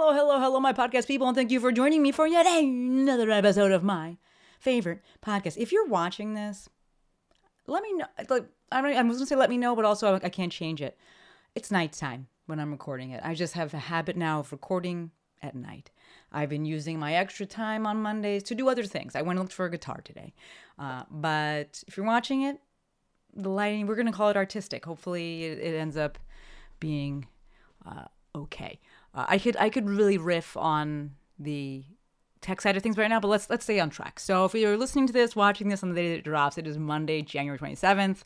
Hello, my podcast people, and thank you for joining me for yet another episode of my favorite podcast. If you're watching this, let me know. I was gonna say let me know, but also I can't change it. It's nighttime when I'm recording it. I just have a habit now of recording at night. I've been using my extra time on Mondays to do other things. I went and looked for a guitar today. But if you're watching it, the lighting, we're gonna call it artistic. Hopefully it ends up being okay. I could really riff on the tech side of things right now, but let's stay on track. So if you're listening to this, watching this on the day that it drops, it is Monday, January 27th.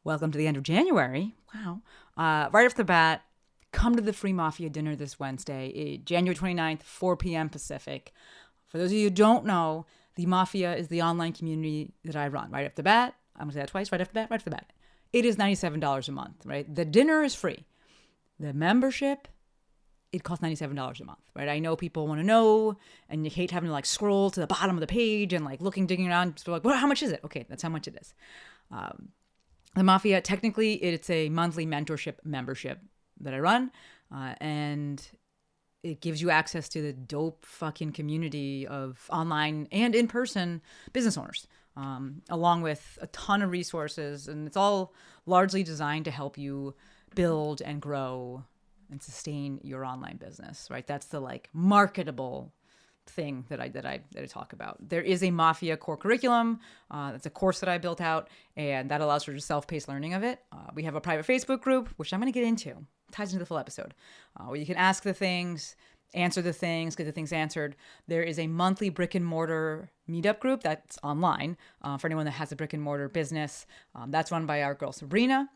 Welcome to the end of January. Wow. Right off the bat, come to the free Mafia dinner this Wednesday, January 29th, 4 p.m. Pacific. For those of you who don't know, the Mafia is the online community that I run. Right off the bat, I'm going to say that twice, right off the bat. It is $97 a month, right? The dinner is free. The membership, it costs $97 a month, right? I know people want to know, and you hate having to scroll to the bottom of the page and digging around. So well, how much is it? Okay, that's how much it is. The Mafia, technically, it's a monthly mentorship membership that I run, and it gives you access to the dope fucking community of online and in-person business owners, along with a ton of resources, and it's all largely designed to help you build and grow and sustain your online business, right? That's the marketable thing that I talk about. There is a Mafia core curriculum. That's a course that I built out, and that allows for just self-paced learning of it. We have a private Facebook group, which I'm going to get into. It ties into the full episode, where you can ask the things, answer the things, get the things answered. There is a monthly brick and mortar meetup group that's online for anyone that has a brick and mortar business. That's run by our girl Sabrina.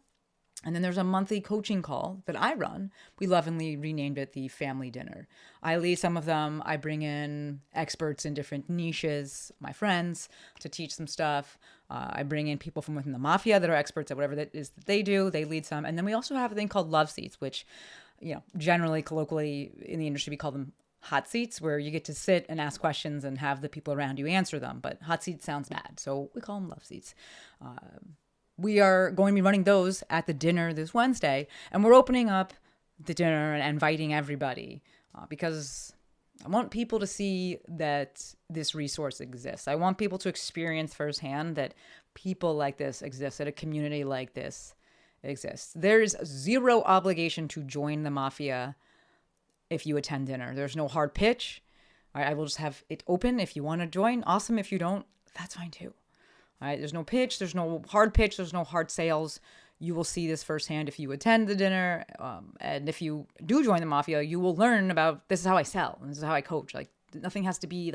And then there's a monthly coaching call that I run. We lovingly renamed it the Family Dinner. I lead some of them. I bring in experts in different niches, my friends, to teach some stuff. I bring in people from within the Mafia that are experts at whatever that is that they do. They lead some. And then we also have a thing called Love Seats, which, generally, colloquially in the industry, we call them hot seats, where you get to sit and ask questions and have the people around you answer them. But hot seats sounds bad, so we call them Love Seats. We are going to be running those at the dinner this Wednesday, and we're opening up the dinner and inviting everybody because I want people to see that this resource exists. I want people to experience firsthand that people like this exist, that a community like this exists. There's zero obligation to join the Mafia if you attend dinner. There's no hard pitch. I will just have it open. If you want to join, awesome. If you don't, that's fine too. All right, there's no pitch, there's no hard pitch, there's no hard sales. You will see this firsthand if you attend the dinner. And if you do join the Mafia, you will learn about this is how I sell, and this is how I coach. Nothing has to be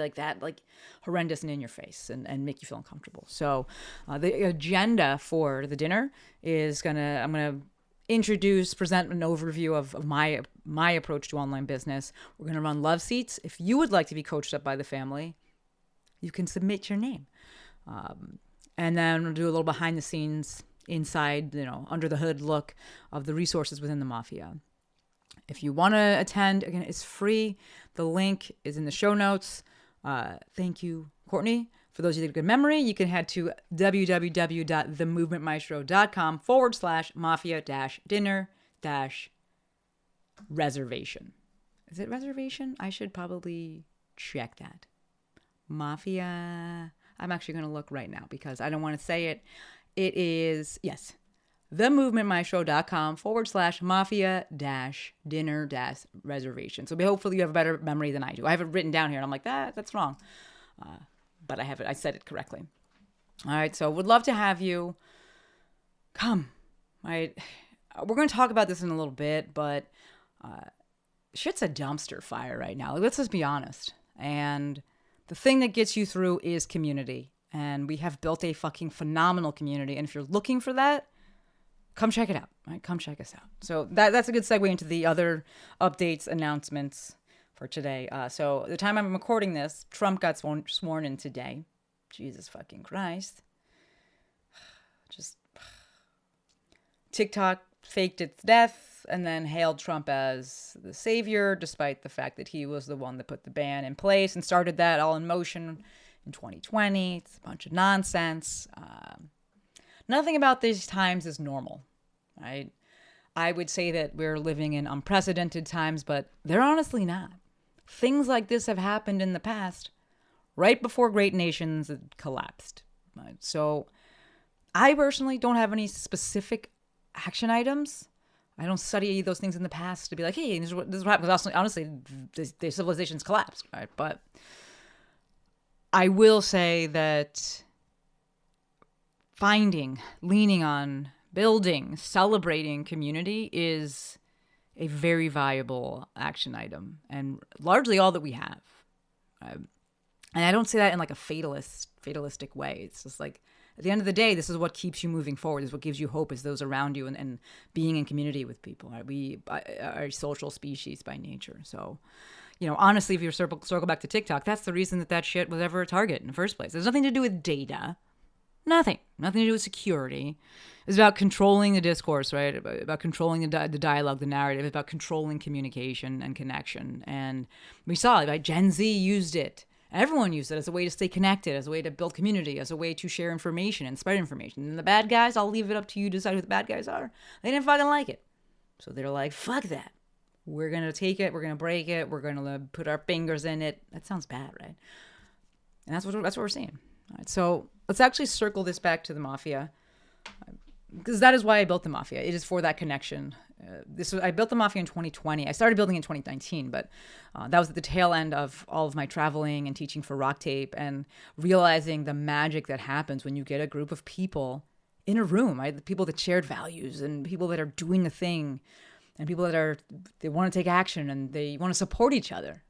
horrendous and in your face and make you feel uncomfortable. So the agenda for the dinner is I'm gonna present an overview of my approach to online business. We're gonna run Love Seats. If you would like to be coached up by the family, you can submit your name. And then we'll do a little behind the scenes, inside, under the hood look of the resources within the Mafia. If you want to attend, again, it's free. The link is in the show notes. Thank you, Courtney. For those of you that have good memory, you can head to www.themovementmaestro.com/mafia-dinner-reservation. Is it reservation? I should probably check that. Mafia. I'm actually going to look right now because I don't want to say it. It is, yes, themovementmaestro.com/mafia-dinner-reservation. So hopefully you have a better memory than I do. I have it written down here and I'm like, that's wrong. But I have it. I said it correctly. All right. So would love to have you come. All right. We're going to talk about this in a little bit, but shit's a dumpster fire right now. Let's just be honest. And the thing that gets you through is community. And we have built a fucking phenomenal community. And if you're looking for that, come check it out. Right? Come check us out. So that's a good segue into the other updates, announcements for today. So the time I'm recording this, Trump got sworn in today. Jesus fucking Christ. Just TikTok faked its death and then hailed Trump as the savior, despite the fact that he was the one that put the ban in place and started that all in motion in 2020. It's a bunch of nonsense. Nothing about these times is normal, right? I would say that we're living in unprecedented times, but they're honestly not. Things like this have happened in the past, right before great nations had collapsed. Right? So I personally don't have any specific action items. I don't study those things in the past to be like, hey, this is what happened. Because honestly, the civilization's collapsed, right? But I will say that leaning on, building, celebrating community is a very valuable action item and largely all that we have. And I don't say that in like a fatalistic way. It's just like, at the end of the day, this is what keeps you moving forward. This is what gives you hope, is those around you and being in community with people. Right? We are a social species by nature. So, honestly, if you circle back to TikTok, that's the reason that shit was ever a target in the first place. There's nothing to do with data. Nothing to do with security. It's about controlling the discourse, right? About controlling the dialogue, the narrative. It's about controlling communication and connection. And we saw it, right? Gen Z used it. Everyone used it as a way to stay connected, as a way to build community, as a way to share information and spread information. And the bad guys, I'll leave it up to you to decide who the bad guys are. They didn't fucking like it. So they're like, fuck that. We're going to take it. We're going to break it. We're going to put our fingers in it. That sounds bad, right? And that's what we're seeing. All right, so let's actually circle this back to the Mafia, because that is why I built the Mafia. It is for that connection. I built the Mafia in 2020. I started building in 2019, but that was at the tail end of all of my traveling and teaching for Rock Tape and realizing the magic that happens when you get a group of people in a room, right? The people that shared values and people that are doing the thing and people that they want to take action and they want to support each other,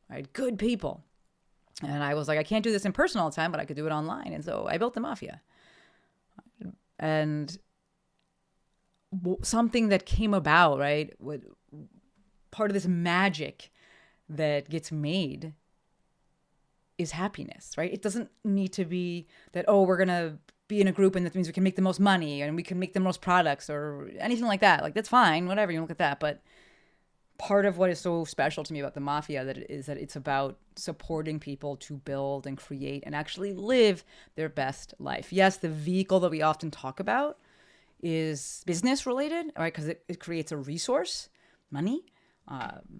right? Good people. And I was like, I can't do this in person all the time, but I could do it online. And so I built the Mafia. And something that came about, right, part of this magic that gets made is happiness, right? It doesn't need to be that, we're going to be in a group and that means we can make the most money and we can make the most products or anything like that. Like, that's fine, whatever, you look at that. But part of what is so special to me about the Mafia is that it's about supporting people to build and create and actually live their best life. Yes, the vehicle that we often talk about is business related, right? Because it creates a resource, money, and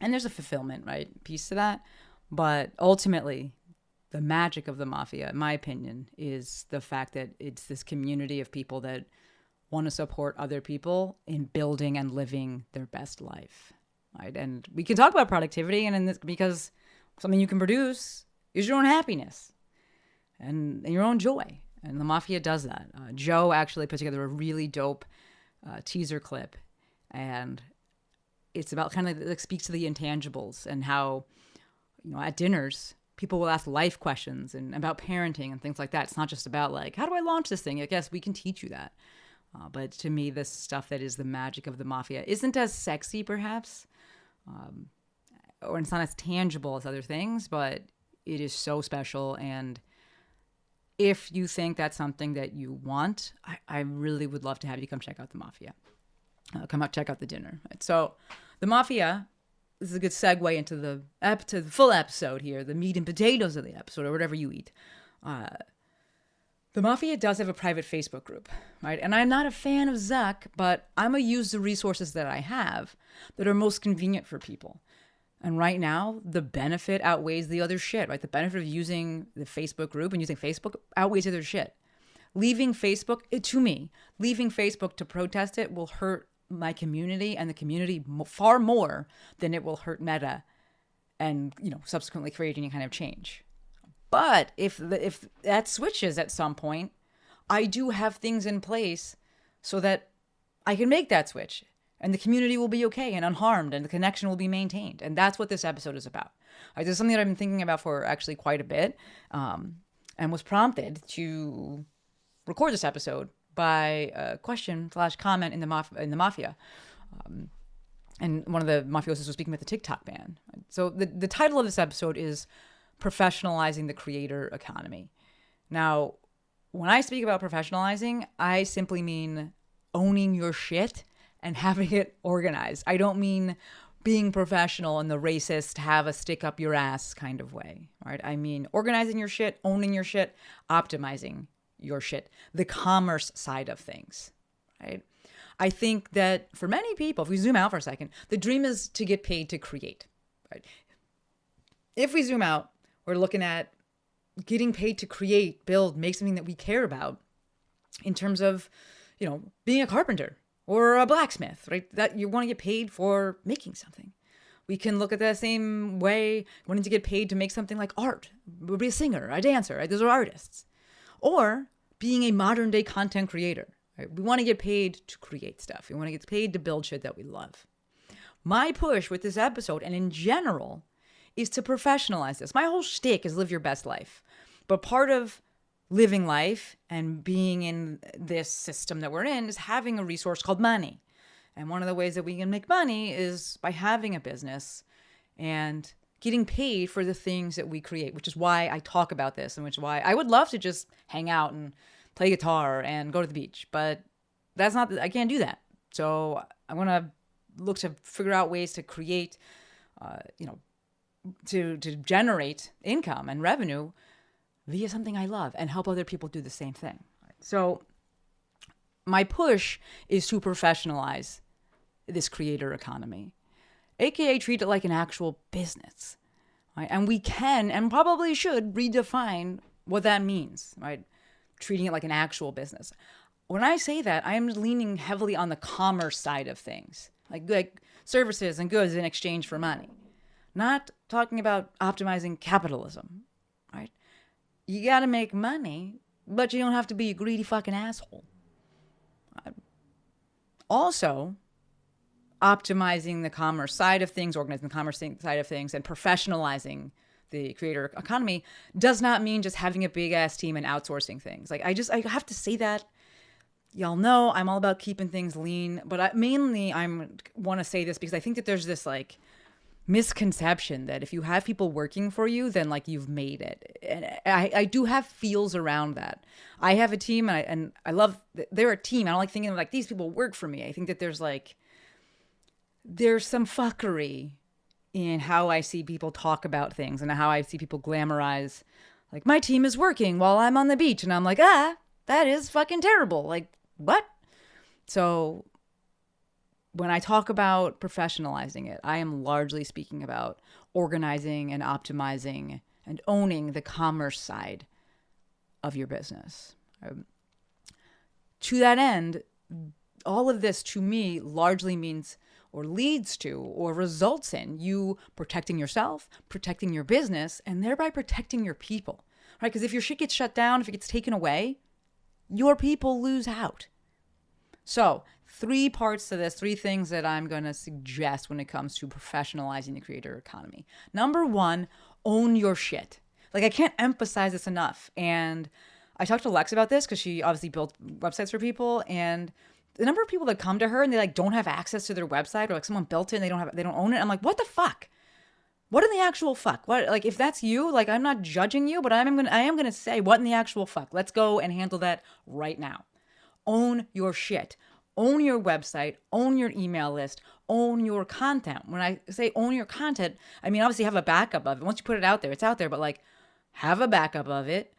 there's a fulfillment, right, piece to that. But ultimately, the magic of the Mafia, in my opinion, is the fact that it's this community of people that want to support other people in building and living their best life, right? And we can talk about productivity, because something you can produce is your own happiness and your own joy. And the Mafia does that. Joe actually put together a really dope teaser clip, and it's about kind of like speaks to the intangibles and how, at dinners, people will ask life questions and about parenting and things like that. It's not just about like, how do I launch this thing? I guess we can teach you that. But to me, this stuff that is the magic of the Mafia isn't as sexy, perhaps, or it's not as tangible as other things, but it is so special. And if you think that's something that you want, I really would love to have you come check out the Mafia. Come out, check out the dinner. Right? So the Mafia, this is a good segue into the full episode here, the meat and potatoes of the episode, or whatever you eat. The Mafia does have a private Facebook group, right? And I'm not a fan of Zuck, but I'm going to use the resources that I have that are most convenient for people. And right now, the benefit outweighs the other shit, right? The benefit of using the Facebook group and using Facebook outweighs the other shit. Leaving Facebook to protest it will hurt my community and the community far more than it will hurt Meta and, subsequently creating any kind of change. But if that switches at some point, I do have things in place so that I can make that switch and the community will be okay and unharmed and the connection will be maintained. And that's what this episode is about. This is something that I've been thinking about for actually quite a bit, and was prompted to record this episode by a question/comment in the Mafia. And one of the mafiosos was speaking with the TikTok ban. So the title of this episode is Professionalizing the Creator Economy. Now, when I speak about professionalizing, I simply mean owning your shit and having it organized. I don't mean being professional in the racist, have a stick up your ass kind of way, right? I mean organizing your shit, owning your shit, optimizing your shit, the commerce side of things, right? I think that for many people, if we zoom out for a second, the dream is to get paid to create, right? If we zoom out, we're looking at getting paid to create, build, make something that we care about in terms of, being a carpenter or a blacksmith, right? That you want to get paid for making something. We can look at that same way, wanting to get paid to make something like art, be a singer, a dancer, right? Those are artists. Or being a modern day content creator, right? We want to get paid to create stuff. We want to get paid to build shit that we love. My push with this episode and in general is to professionalize this. My whole shtick is live your best life. But part of living life and being in this system that we're in is having a resource called money. And one of the ways that we can make money is by having a business and getting paid for the things that we create, which is why I talk about this and which is why I would love to just hang out and play guitar and go to the beach. But I can't do that. So I want to look to figure out ways to create, to generate income and revenue via something I love and help other people do the same thing. So my push is to professionalize this creator economy, aka treat it like an actual business, right? And we can and probably should redefine what that means, right? Treating it like an actual business. When I say that, I am leaning heavily on the commerce side of things, like services and goods in exchange for money. Not talking about optimizing capitalism, right? You got to make money, but you don't have to be a greedy fucking asshole. Also, optimizing the commerce side of things, organizing the commerce side of things, and professionalizing the creator economy does not mean just having a big ass team and outsourcing things. Like I have to say that. Y'all know I'm all about keeping things lean, but I want to say this because I think that there's this like misconception that if you have people working for you, then like you've made it. And I do have feels around that. I have a team and I love, they're a team. I don't like thinking of like these people work for me. I think that there's some fuckery in how I see people talk about things and how I see people glamorize. Like my team is working while I'm on the beach and I'm like, that is fucking terrible. Like what? So when I talk about professionalizing it, I am largely speaking about organizing and optimizing and owning the commerce side of your business. To that end, all of this to me largely means or leads to or results in you protecting yourself, protecting your business, and thereby protecting your people, right? Because if your shit gets shut down, if it gets taken away, your people lose out. So 3 parts to this, 3 things that I'm going to suggest when it comes to professionalizing the creator economy. Number 1, own your shit. Like I can't emphasize this enough. And I talked to Lex about this because she obviously built websites for people, and the number of people that come to her and they like don't have access to their website, or like someone built it and they don't own it. I'm like, what the fuck? What in the actual fuck? What, like if that's you, like I'm not judging you, but I am going to say what in the actual fuck? Let's go and handle that right now. Own your shit. Own your website, own your email list, own your content. When I say own your content, I mean, obviously have a backup of it. Once you put it out there, it's out there, but like have a backup of it.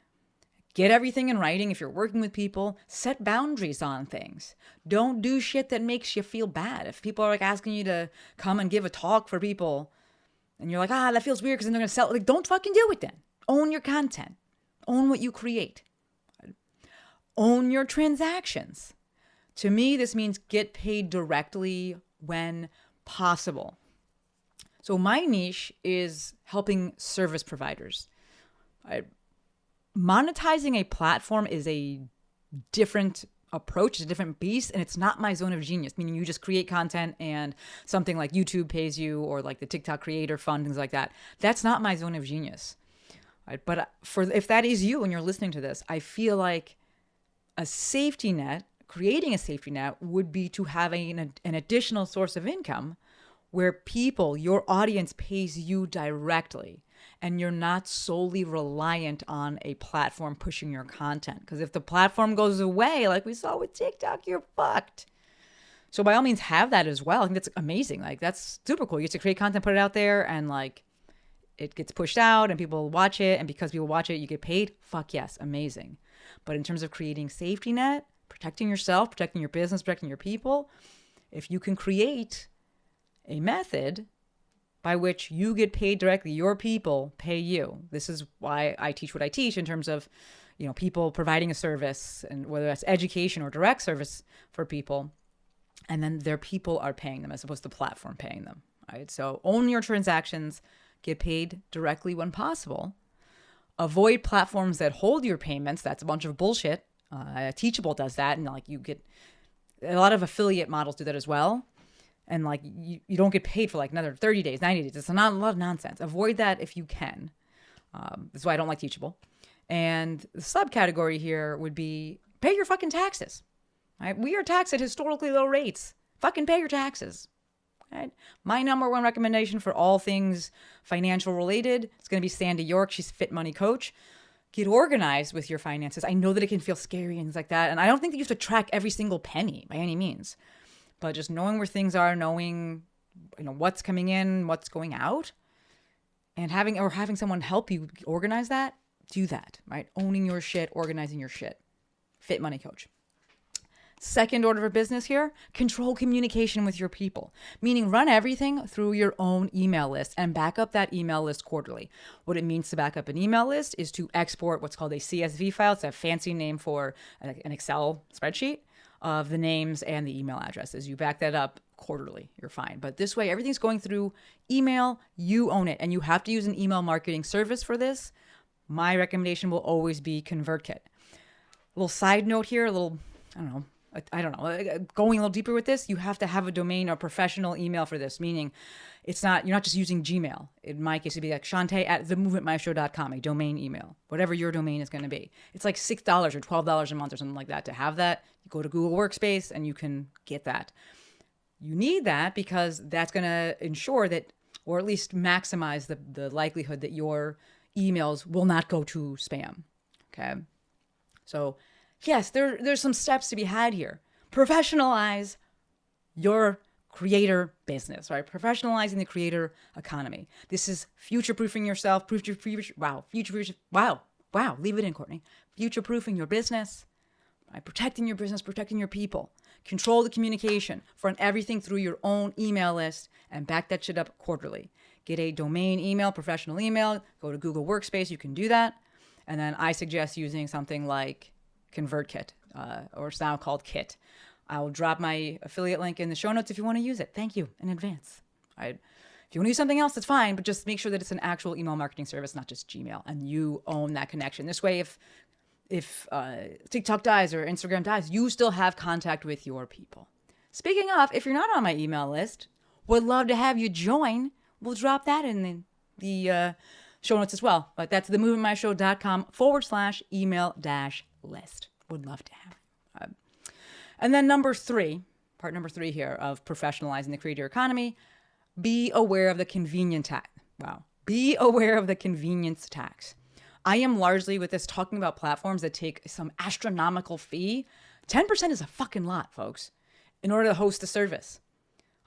Get everything in writing. If you're working with people, set boundaries on things. Don't do shit that makes you feel bad. If people are like asking you to come and give a talk for people and you're like, that feels weird because then they're going to sell it. Like, don't fucking do it then. Own your content. Own what you create. Own your transactions. To me, this means get paid directly when possible. So my niche is helping service providers. Monetizing a platform is a different approach, it's a different beast, and it's not my zone of genius, meaning you just create content and something like YouTube pays you or like the TikTok creator fund, things like that. That's not my zone of genius. Right? But if that is you and you're listening to this, I feel like creating a safety net would be to have an additional source of income where people, your audience pays you directly and you're not solely reliant on a platform pushing your content. Because if the platform goes away, like we saw with TikTok, you're fucked. So by all means, have that as well. I think that's amazing. Like that's super cool. You get to create content, put it out there, and like it gets pushed out and people watch it. And because people watch it, you get paid. Fuck yes, amazing. But in terms of creating safety net, protecting yourself, protecting your business, protecting your people, if you can create a method by which you get paid directly, your people pay you. This is why I teach what I teach in terms of, people providing a service, and whether that's education or direct service for people, and then their people are paying them as opposed to the platform paying them. Right? So own your transactions, get paid directly when possible. Avoid platforms that hold your payments. That's a bunch of bullshit. Teachable does that, and you get a lot of affiliate models do that as well. And you don't get paid for another 30 days, 90 days. It's not a lot of nonsense. Avoid that if you can. That's why I don't like Teachable. And the subcategory here would be pay your fucking taxes. Right? We are taxed at historically low rates. Fucking pay your taxes. Right? My number one recommendation for all things financial related is going to be Sandy York. She's Fit Money Coach. Get organized with your finances. I know that it can feel scary and things like that. And I don't think that you have to track every single penny by any means. But just knowing where things are, knowing, what's coming in, what's going out, and having someone help you organize that, do that, right? Owning your shit, organizing your shit. Fit Money Coach. Second order of business here, control communication with your people, meaning run everything through your own email list and back up that email list quarterly. What it means to back up an email list is to export what's called a CSV file. It's a fancy name for an Excel spreadsheet of the names and the email addresses. You back that up quarterly, you're fine. But this way, everything's going through email, you own it, and you have to use an email marketing service for this. My recommendation will always be ConvertKit. A little side note here, going a little deeper with this, you have to have a domain or professional email for this, meaning you're not just using Gmail. In my case, it'd be Shante@themovementmaestro.com, a domain email, whatever your domain is going to be. It's like $6 or $12 a month or something like that to have that. You go to Google Workspace and you can get that. You need that because that's going to ensure that, or at least maximize the likelihood that your emails will not go to spam. Okay. So yes, there's some steps to be had here. Professionalize your creator business, right? Professionalizing the creator economy. This is future-proofing yourself. Wow. Leave it in, Courtney. Future-proofing your business, right? Protecting your business, protecting your people. Control the communication. Run everything through your own email list and back that shit up quarterly. Get a domain email, professional email. Go to Google Workspace. You can do that. And then I suggest using something like ConvertKit, or it's now called Kit. I'll drop my affiliate link in the show notes if you want to use it. Thank you in advance. If you want to use something else, that's fine, but just make sure that it's an actual email marketing service, not just Gmail, and you own that connection. This way, if TikTok dies or Instagram dies, you still have contact with your people. Speaking of, if you're not on my email list, would love to have you join. We'll drop that in the show notes as well. But that's themovementmaestro.com/email-list. Would love to have you. And then part number three here of professionalizing the creator economy, be aware of the convenience tax. Be aware of the convenience tax. I am largely with this talking about platforms that take some astronomical fee. 10% is a fucking lot, folks, in order to host a service.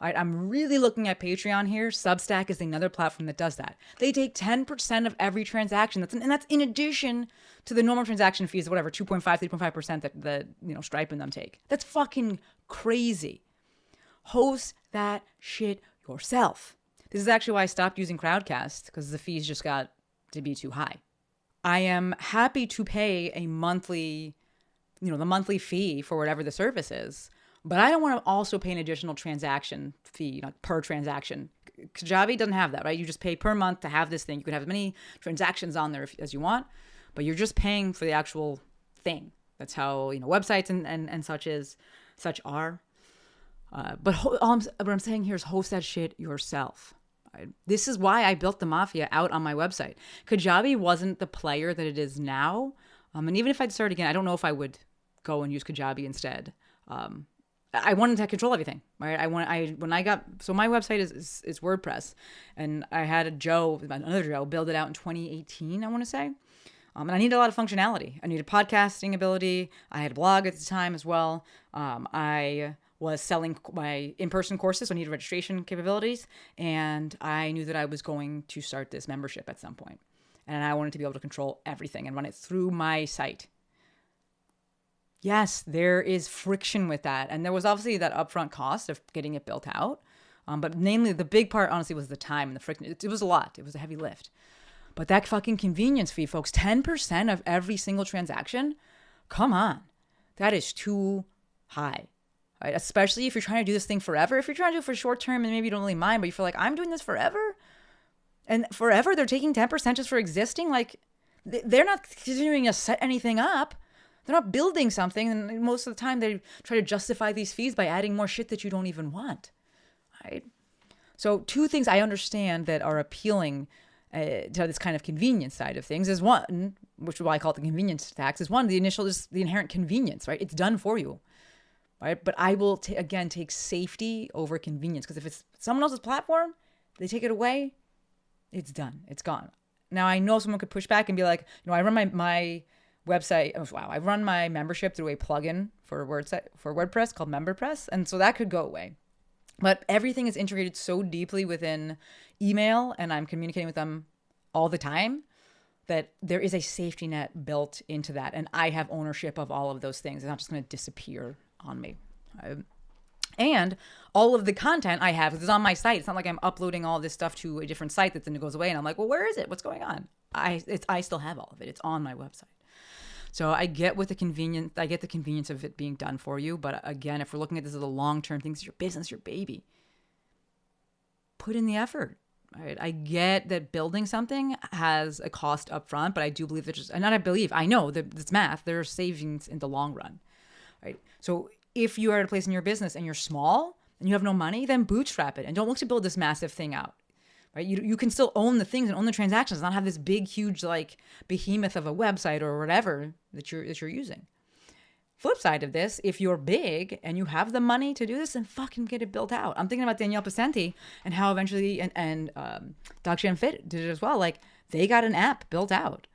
All right, I'm really looking at Patreon here. Substack is another platform that does that. They take 10% of every transaction. That's in addition to the normal transaction fees, whatever, 2.5, 3.5% that Stripe and them take. That's fucking crazy. Host that shit yourself. This is actually why I stopped using Crowdcast, because the fees just got to be too high. I am happy to pay a monthly, the monthly fee for whatever the service is. But I don't want to also pay an additional transaction fee, per transaction. Kajabi doesn't have that, right? You just pay per month to have this thing. You can have as many transactions on there as you want, but you're just paying for the actual thing. That's how websites and such are. But what I'm saying here is host that shit yourself. Right? This is why I built the Mafia out on my website. Kajabi wasn't the player that it is now, and even if I'd start again, I don't know if I would go and use Kajabi instead. I wanted to control everything, right? So my website is WordPress, and I had another Joe build it out in 2018, I want to say. And I needed a lot of functionality. I needed podcasting ability. I had a blog at the time as well. I was selling my in-person courses, so I needed registration capabilities. And I knew that I was going to start this membership at some point. And I wanted to be able to control everything and run it through my site. Yes, there is friction with that. And there was obviously that upfront cost of getting it built out. But namely, the big part, honestly, was the time and the friction. It was a lot. It was a heavy lift. But that fucking convenience fee, folks, 10% of every single transaction, come on. That is too high. Right? Especially if you're trying to do this thing forever. If you're trying to do it for short term and maybe you don't really mind, but you feel like, I'm doing this forever? And forever, they're taking 10% just for existing? Like, they're not continuing to set anything up. They're not building something. And most of the time, they try to justify these fees by adding more shit that you don't even want. Right? So 2 things I understand that are appealing to this kind of convenience side of things is one, which is why I call it the convenience tax, is one, the initial is the inherent convenience, right? It's done for you, right? But I will, again, take safety over convenience, because if it's someone else's platform, they take it away, it's done. It's gone. Now, I know someone could push back and be like, I run my website. I run my membership through a plugin for WordPress called MemberPress. And so that could go away. But everything is integrated so deeply within email, and I'm communicating with them all the time, that there is a safety net built into that. And I have ownership of all of those things. It's not just going to disappear on me. And all of the content I have is on my site. It's not like I'm uploading all this stuff to a different site that then it goes away. And I'm like, well, where is it? What's going on? I still have all of it. It's on my website. So I get the convenience of it being done for you. But again, if we're looking at this as a long-term thing, it's your business, your baby. Put in the effort. Right? I get that building something has a cost up front, but I do believe I know that it's math. There are savings in the long run. Right? So if you are at a place in your business and you're small and you have no money, then bootstrap it and don't look to build this massive thing out. Right? You can still own the things and own the transactions, not have this big, huge, like behemoth of a website or whatever that you're using. Flip side of this, if you're big and you have the money to do this, then fucking get it built out. I'm thinking about Danielle Pacenti and how eventually, and Doc Jam Fit did it as well. Like, they got an app built out,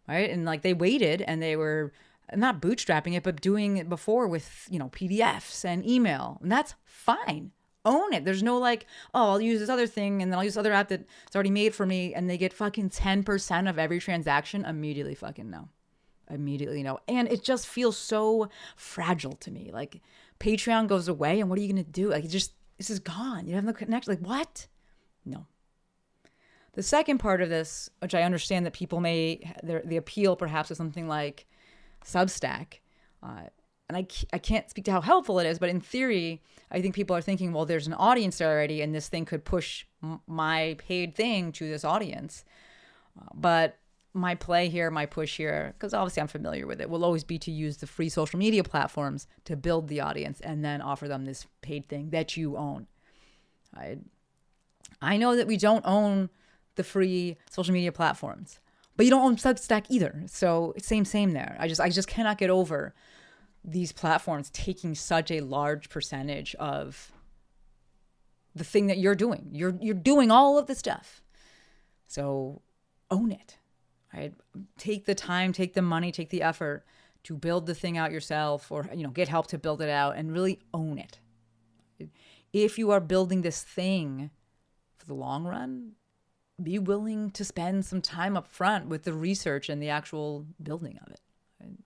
right? And like, they waited and they were not bootstrapping it, but doing it before with, PDFs and email. And that's fine. Own it. There's no like, oh, I'll use this other thing and then I'll use this other app that's already made for me, and they get fucking 10% of every transaction. Immediately no. And it just feels so fragile to me. Like, Patreon goes away and what are you going to do? Like, this is gone. You have no connection. Like, what? No. The second part of this, which I understand that people the appeal perhaps is something like Substack. And I can't speak to how helpful it is, but in theory, I think people are thinking, well, there's an audience there already, and this thing could push my paid thing to this audience. But my push here, because obviously I'm familiar with it, will always be to use the free social media platforms to build the audience and then offer them this paid thing that you own. I know that we don't own the free social media platforms, but you don't own Substack either. So it's same there. I just cannot get over these platforms taking such a large percentage of the thing that you're doing. You're doing all of the stuff. So own it. Right? Take the time, take the money, take the effort to build the thing out yourself, or get help to build it out, and really own it. If you are building this thing for the long run, be willing to spend some time up front with the research and the actual building of it. Right?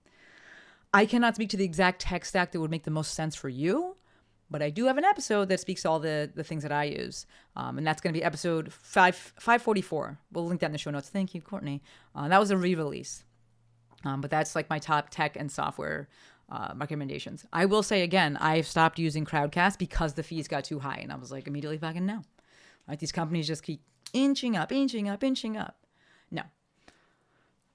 I cannot speak to the exact tech stack that would make the most sense for you, but I do have an episode that speaks to all the things that I use. And that's going to be episode 544. We'll link that in the show notes. Thank you, Courtney. That was a re-release. But that's like my top tech and software recommendations. I will say again, I've stopped using Crowdcast because the fees got too high. And I was like, immediately fucking no. Right? These companies just keep inching up. No.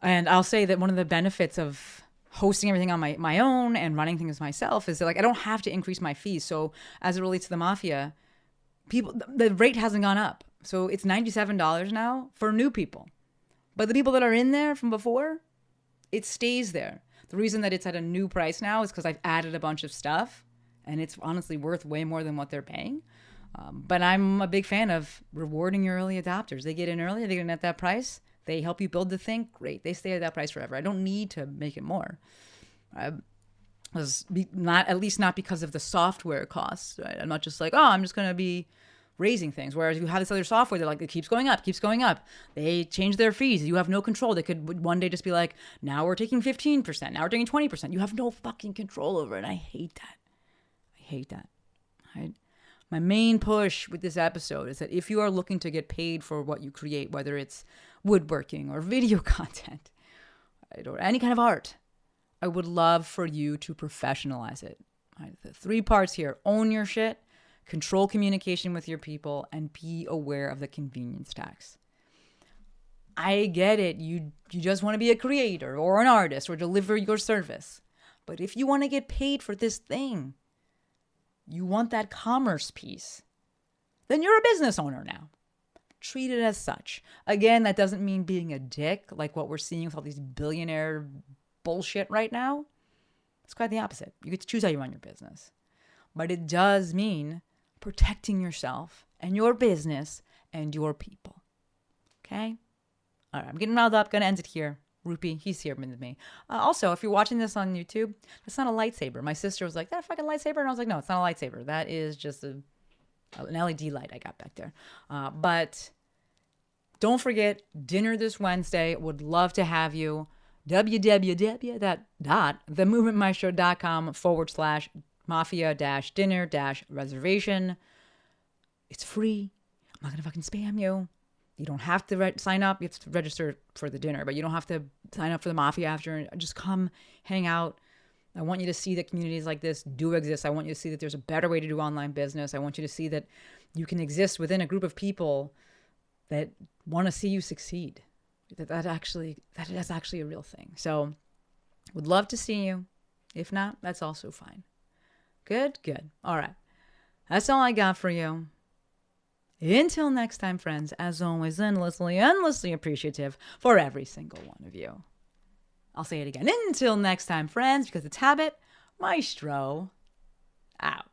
And I'll say that one of the benefits of hosting everything on my own and running things myself is that, like, I don't have to increase my fees. So as it relates to the Mafia, the rate hasn't gone up. So it's $97 now for new people. But the people that are in there from before, it stays there. The reason that it's at a new price now is because I've added a bunch of stuff, and it's honestly worth way more than what they're paying. But I'm a big fan of rewarding your early adopters. They get in early, they get in at that price. They help you build the thing. Great. They stay at that price forever. I don't need to make it more. Not because of the software costs. Right? I'm not just like, I'm just going to be raising things. Whereas you have this other software that like it keeps going up, keeps going up. They change their fees. You have no control. They could one day just be like, now we're taking 15%. Now we're taking 20%. You have no fucking control over it. I hate that. I hate that. Right? My main push with this episode is that if you are looking to get paid for what you create, whether it's woodworking or video content, right, or any kind of art, I would love for you to professionalize it. Right? The 3 parts here: own your shit, control communication with your people, and be aware of the convenience tax. I get it. You just want to be a creator or an artist or deliver your service. But if you want to get paid for this thing, you want that commerce piece, then you're a business owner now. Treat it as such. Again, that doesn't mean being a dick like what we're seeing with all these billionaire bullshit right now. It's quite the opposite. You get to choose how you run your business. But it does mean protecting yourself and your business and your people. Okay? All right, I'm getting riled up. Gonna end it here. Rupi, he's here with me. Also, if you're watching this on YouTube, that's not a lightsaber. My sister was like, that a fucking lightsaber? And I was like, no, it's not a lightsaber. That is just an LED light I got back there. But don't forget, dinner this Wednesday. Would love to have you. www.themovementmaestro.com/mafia-dinner-reservation. It's free. I'm not going to fucking spam you. You don't have to sign up. You have to register for the dinner, but you don't have to sign up for the Mafia after. Just come hang out. I want you to see that communities like this do exist. I want you to see that there's a better way to do online business. I want you to see that you can exist within a group of people that want to see you succeed. That is actually a real thing. So would love to see you. If not, that's also fine. Good. All right. That's all I got for you. Until next time, friends, as always, endlessly appreciative for every single one of you. I'll say it again. Until next time, friends, because it's habit, Maestro out.